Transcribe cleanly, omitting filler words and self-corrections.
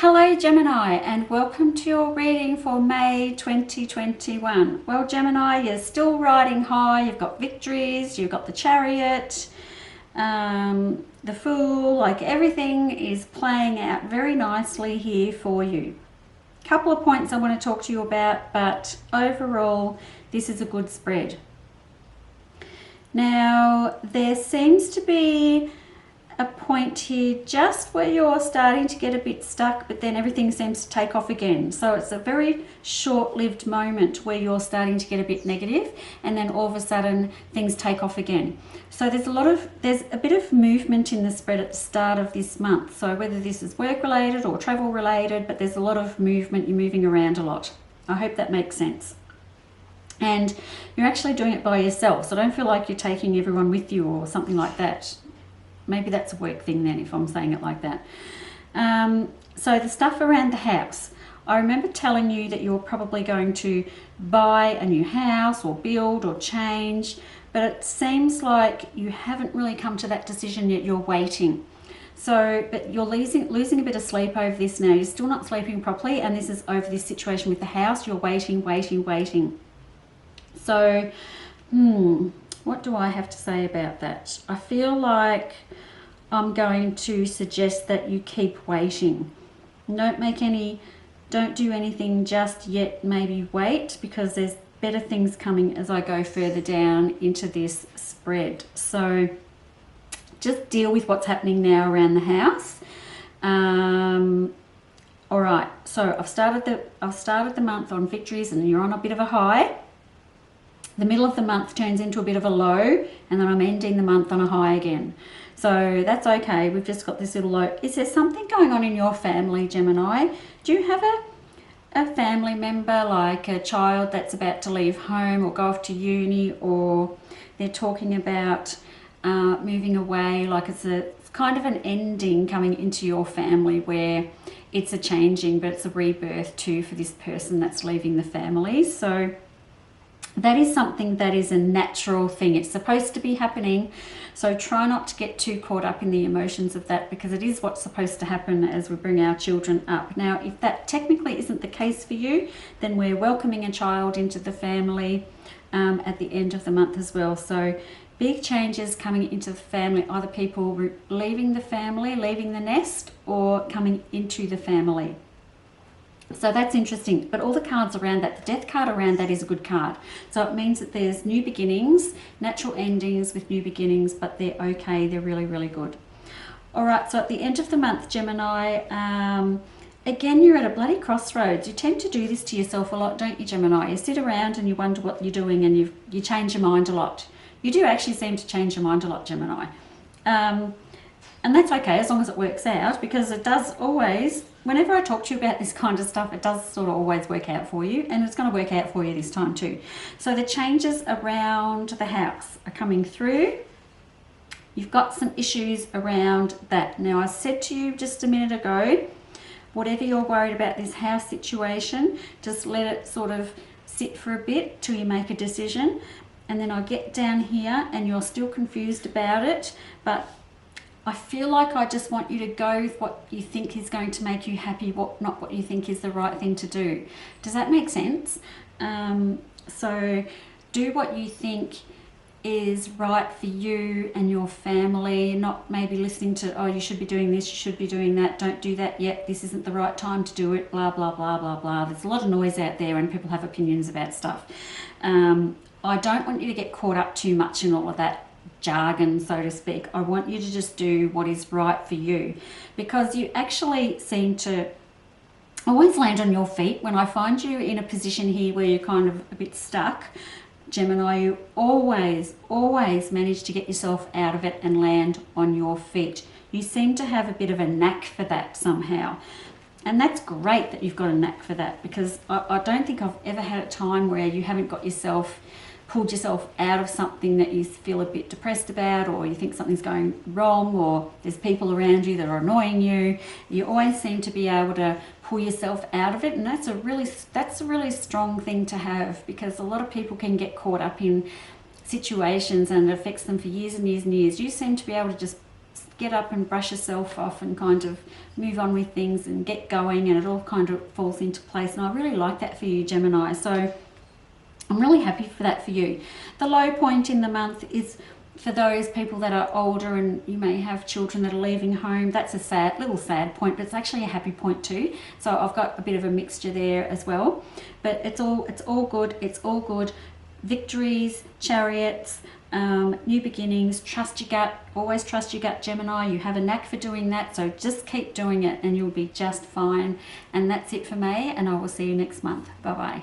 Hello Gemini, and welcome to your reading for May 2021. Well Gemini, you're still riding high, you've got victories, you've got the Chariot, the Fool, like everything is playing out very nicely here for you. Couple of points I want to talk to you about, but overall this is a good spread. Now there seems to be a point here just where you're starting to get a bit stuck, but then everything seems to take off again. So it's a very short-lived moment where you're starting to get a bit negative, and then all of a sudden things take off again. So there's a bit of movement in the spread at the start of this month. So whether this is work related or travel related, but there's a lot of movement, you're moving around a lot. I hope that makes sense. And you're actually doing it by yourself, so don't feel like you're taking everyone with you or something like that. Maybe that's a work thing then, if I'm saying it like that. So the stuff around the house. I remember telling you that you're probably going to buy a new house or build or change, but it seems like you haven't really come to that decision yet. You're waiting. So, but you're losing a bit of sleep over this now. You're still not sleeping properly, and this is over this situation with the house. You're waiting. So, what do I have to say about that? I feel like I'm going to suggest that you keep waiting. Don't do anything just yet, maybe wait, because there's better things coming as I go further down into this spread. So just deal with what's happening now around the house. All right, so I've started the month on victories, and you're on a bit of a high. The middle of the month turns into a bit of a low, and then I'm ending the month on a high again. So that's okay. We've just got this little low. Is there something going on in your family, Gemini? Do you have a family member, like a child that's about to leave home or go off to uni, or they're talking about moving away, like it's kind of an ending coming into your family where it's a changing, but it's a rebirth too for this person that's leaving the family. So that is something that is a natural thing. It's supposed to be happening. So try not to get too caught up in the emotions of that, because it is what's supposed to happen as we bring our children up. Now, if that technically isn't the case for you, then we're welcoming a child into the family at the end of the month as well. So big changes coming into the family, either people leaving the family, leaving the nest, or coming into the family. So that's interesting, but all the cards around that, the death card around that is a good card. So it means that there's new beginnings, natural endings with new beginnings, but they're okay, they're really, really good. All right, so at the end of the month, Gemini, again, you're at a bloody crossroads. You tend to do this to yourself a lot, don't you, Gemini? You sit around and you wonder what you're doing, and you change your mind a lot. You do actually seem to change your mind a lot, Gemini. And that's okay as long as it works out, because it does always, whenever I talk to you about this kind of stuff, it does sort of always work out for you, and it's going to work out for you this time too. So the changes around the house are coming through. You've got some issues around that. Now, I said to you just a minute ago, whatever you're worried about this house situation, just let it sort of sit for a bit till you make a decision. And then I get down here and you're still confused about it, but I feel like I just want you to go with what you think is going to make you happy, not what you think is the right thing to do. Does that make sense? So do what you think is right for you and your family, not maybe listening to, oh, you should be doing this, you should be doing that, don't do that yet, this isn't the right time to do it, blah, blah, blah, blah, blah. There's a lot of noise out there and people have opinions about stuff. I don't want you to get caught up too much in all of that jargon, so to speak. I want you to just do what is right for you, because you actually seem to always land on your feet. When I find you in a position here where you're kind of a bit stuck, Gemini, you always manage to get yourself out of it and land on your feet. You seem to have a bit of a knack for that somehow. And that's great that you've got a knack for that, because I don't think I've ever had a time where you haven't got pulled yourself out of something that you feel a bit depressed about, or you think something's going wrong, or there's people around you that are annoying you. You always seem to be able to pull yourself out of it, and that's a really strong thing to have, because a lot of people can get caught up in situations and it affects them for years and years and years. You seem to be able to just get up and brush yourself off and kind of move on with things and get going, and it all kind of falls into place. And I really like that for you, Gemini. So I'm really happy for that for you. The low point in the month is for those people that are older and you may have children that are leaving home. That's a little sad point, but it's actually a happy point too. So I've got a bit of a mixture there as well. But it's all good. It's all good. Victories, chariots, new beginnings, trust your gut. Always trust your gut, Gemini. You have a knack for doing that, so just keep doing it and you'll be just fine. And that's it for May, and I will see you next month. Bye bye.